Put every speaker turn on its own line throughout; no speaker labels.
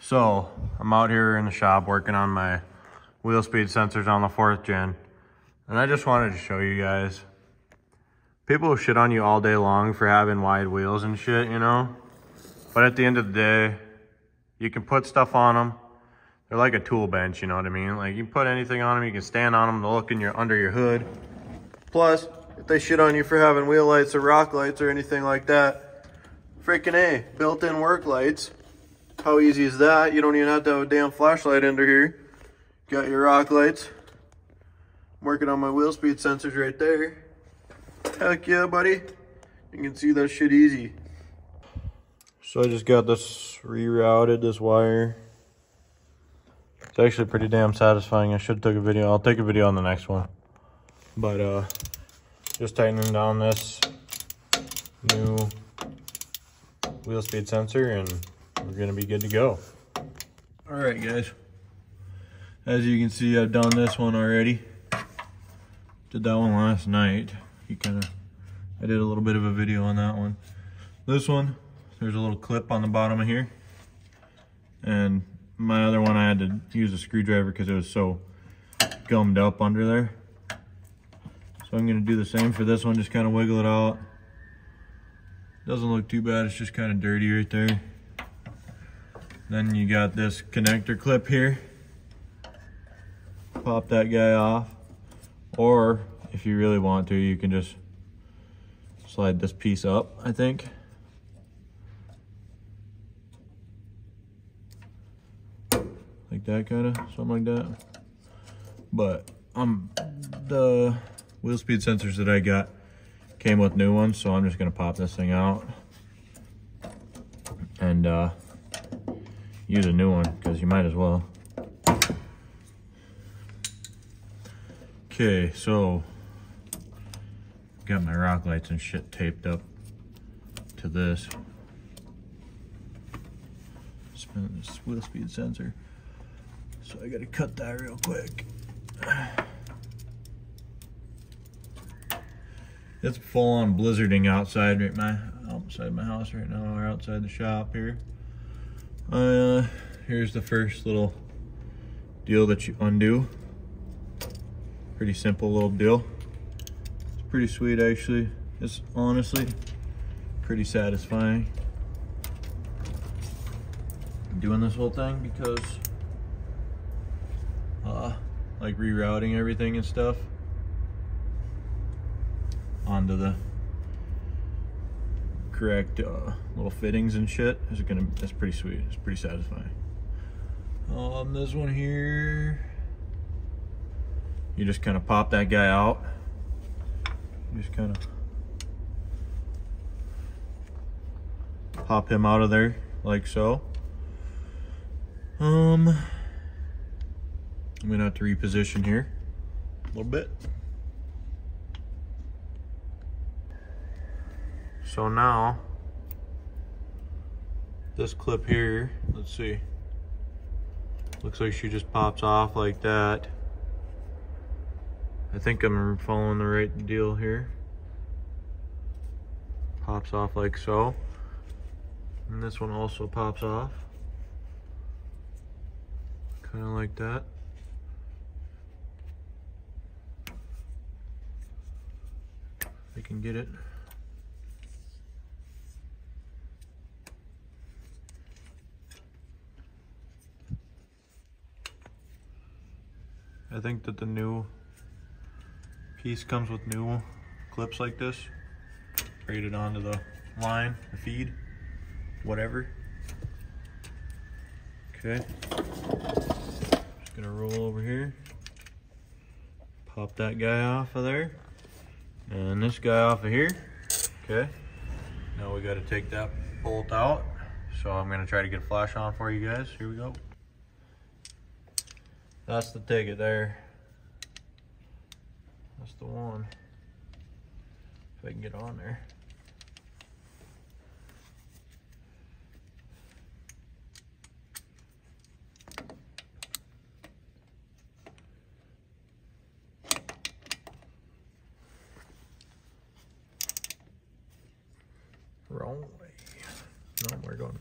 So I'm out here in the shop working on my wheel speed sensors on the 4th gen. And I just wanted to show you guys. People will shit on you all day long for having wide wheels and shit, you know? But at the end of the day, you can put stuff on them. They're like a tool bench, you know what I mean? Like you can put anything on them, you can stand on them to look in under your hood. Plus, if they shit on you for having wheel lights or rock lights or anything like that, freaking A, built-in work lights. How easy is that? You don't even have to have a damn flashlight under here. Got your rock lights. I'm working on my wheel speed sensors right there. Heck yeah, buddy. You can see that shit easy. So I just got this rerouted, this wire. It's actually pretty damn satisfying. I should have took a video. I'll take a video on the next one. But just tightening down this new wheel speed sensor and we're gonna be good to go. All right, guys. As you can see, I've done this one already. Did that one last night. I did a little bit of a video on that one. This one, there's a little clip on the bottom of here. And my other one, I had to use a screwdriver because it was so gummed up under there. So I'm gonna do the same for this one, just kind of wiggle it out. Doesn't look too bad, it's just kind of dirty right there. Then you got this connector clip here. Pop that guy off. Or if you really want to, you can just slide this piece up, I think. Like that kind of, something like that. But the wheel speed sensors that I got came with new ones, so I'm just gonna pop this thing out and use a new one because you might as well. Okay, so got my rock lights and shit taped up to this wheel speed sensor. So I gotta cut that real quick. It's full on blizzarding outside my house right now, or outside the shop here. Here's the first little deal that you undo. Pretty simple little deal. It's pretty sweet actually. It's honestly pretty satisfying. I'm doing this whole thing because like rerouting everything and stuff onto the correct little fittings and shit that's pretty sweet. It's pretty satisfying. This one here, you just kind of pop that guy out. You just kind of pop him out of there like so. I'm gonna have to reposition here a little bit. So now, this clip here, let's see. Looks like she just pops off like that. I think I'm following the right deal here. Pops off like so. And this one also pops off. Kind of like that. I can get it. I think that the new piece comes with new clips like this, braided onto the line, the feed, whatever. Okay, just gonna roll over here, pop that guy off of there, and this guy off of here. Okay, now we gotta take that bolt out, so I'm gonna try to get a flash on for you guys. Here we go. That's the ticket there. That's the one. If I can get on there. Wrong way. No, we're going.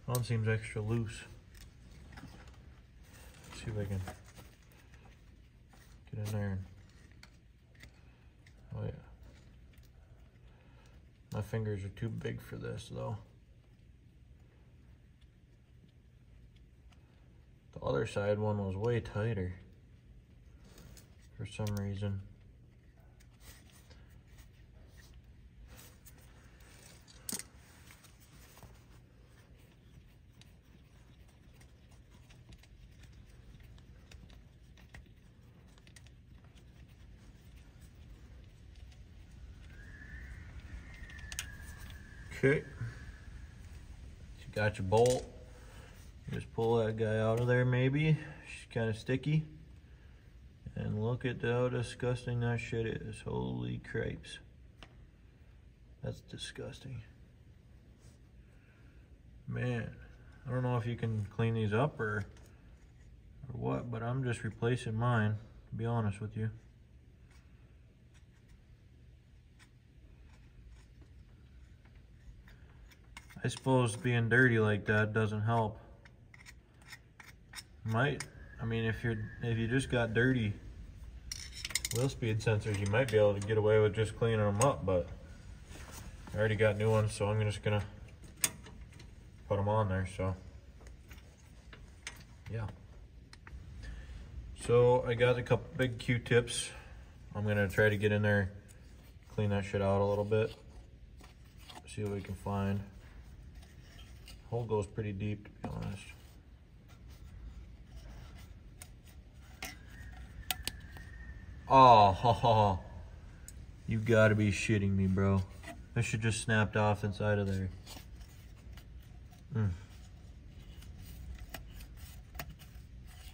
One seems extra loose. Let's see if I can get in there. Oh yeah. My fingers are too big for this though. The other side one was way tighter for some reason. Okay, you got your bolt. Just pull that guy out of there maybe. She's kind of sticky. And look at how disgusting that shit is. Holy cripes. That's disgusting. Man, I don't know if you can clean these up or what, but I'm just replacing mine, to be honest with you. I suppose being dirty like that doesn't help. I mean, if you just got dirty wheel speed sensors, you might be able to get away with just cleaning them up, but I already got new ones, so I'm just gonna put them on there. So yeah. So I got a couple big Q-tips. I'm gonna try to get in there, clean that shit out a little bit, see what we can find. Hole goes pretty deep, to be honest. Oh, you gotta be shitting me, bro. That shit just snapped off inside of there.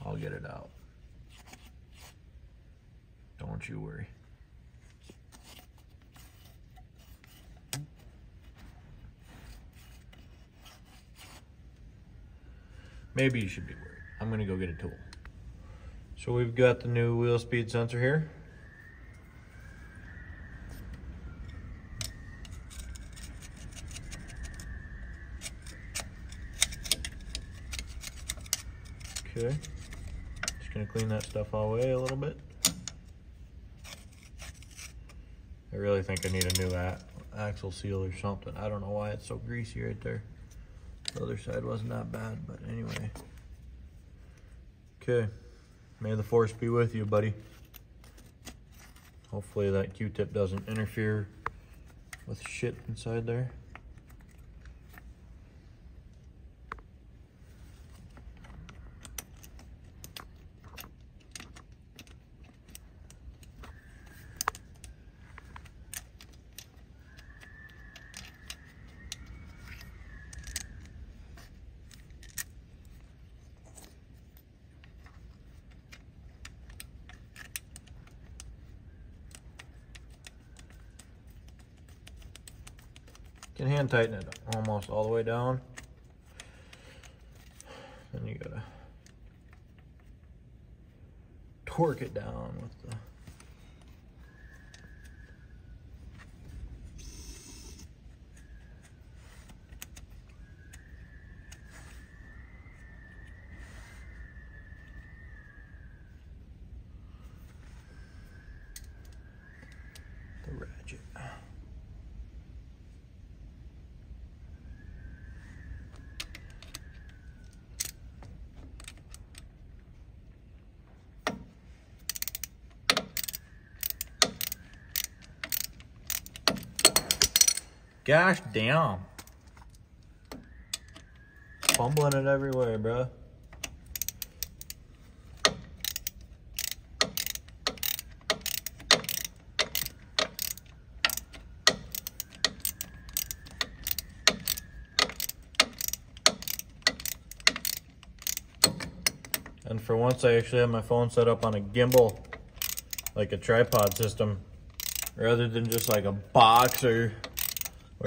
I'll get it out. Don't you worry. Maybe you should be worried. I'm gonna go get a tool. So we've got the new wheel speed sensor here. Okay, just gonna clean that stuff all away a little bit. I really think I need a new axle seal or something. I don't know why it's so greasy right there. The other side wasn't that bad, but anyway. Okay, may the force be with you, buddy. Hopefully that Q-tip doesn't interfere with shit inside there. Can hand tighten it almost all the way down. Then you gotta torque it down with the ratchet. Gosh damn. Fumbling it everywhere, bro. And for once I actually have my phone set up on a gimbal, like a tripod system, rather than just like a box or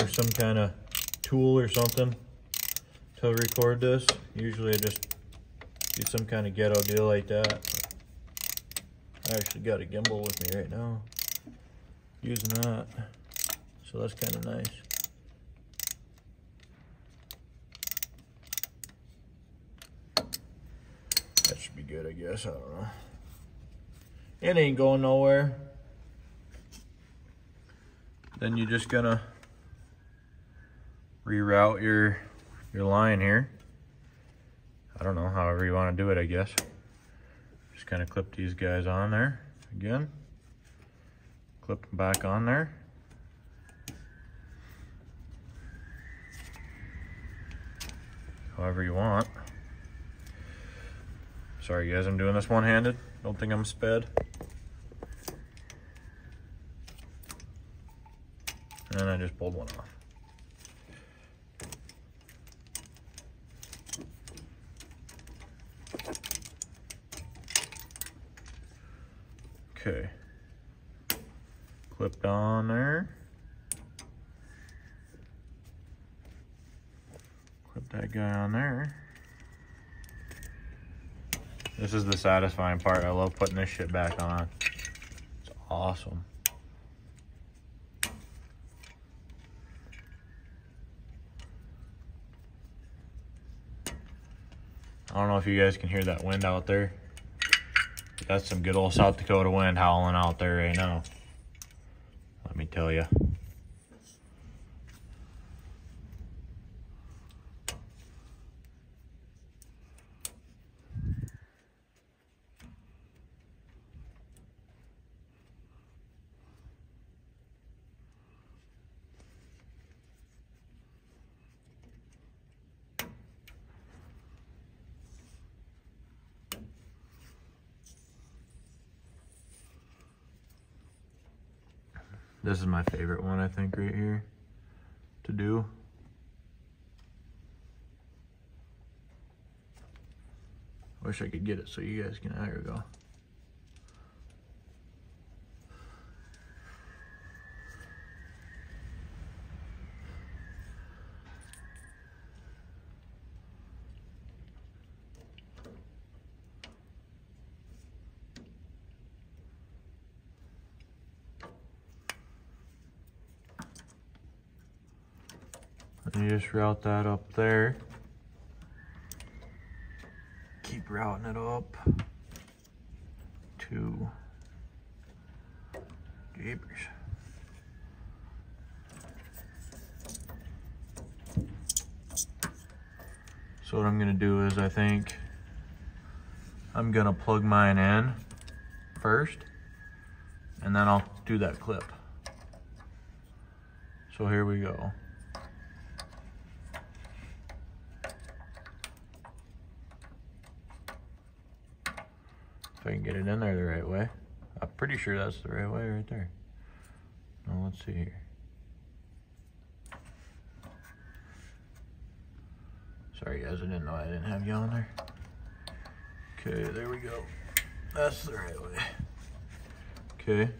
some kind of tool or something to record this. Usually I just do some kind of ghetto deal like that. I actually got a gimbal with me right now, using that, so that's kind of nice. good, I guess. I don't know. It ain't going nowhere. Then you're just gonna reroute your line here. I don't know, however you want to do it, I guess. Just kind of clip these guys on there again. Clip them back on there. However you want. Sorry guys, I'm doing this one-handed. Don't think I'm a sped. And I just pulled one off. Okay. Clipped on there. Clip that guy on there. This is the satisfying part. I love putting this shit back on. It's awesome. I don't know if you guys can hear that wind out there. That's some good old South Dakota wind howling out there right now. Let me tell you. This is my favorite one, I think, right here to do. Wish I could get it so you guys can, there we go. And you just route that up there. Keep routing it up to Jeepers. So what I'm gonna do is I think I'm gonna plug mine in first, and then I'll do that clip. So here we go. If I can get it in there the right way. I'm pretty sure that's the right way right there. Now let's see here. Sorry guys, I didn't know I didn't have you on there. Okay, there we go. That's the right way. Okay.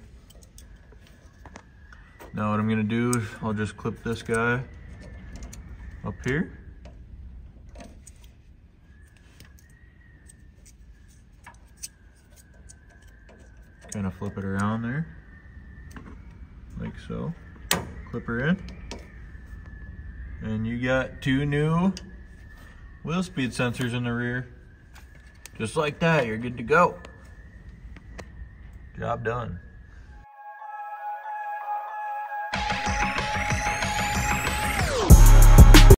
Now what I'm gonna do is I'll just clip this guy up here. Kind of flip it around there, like so. Clip her in. And you got two new wheel speed sensors in the rear. Just like that, you're good to go. Job done.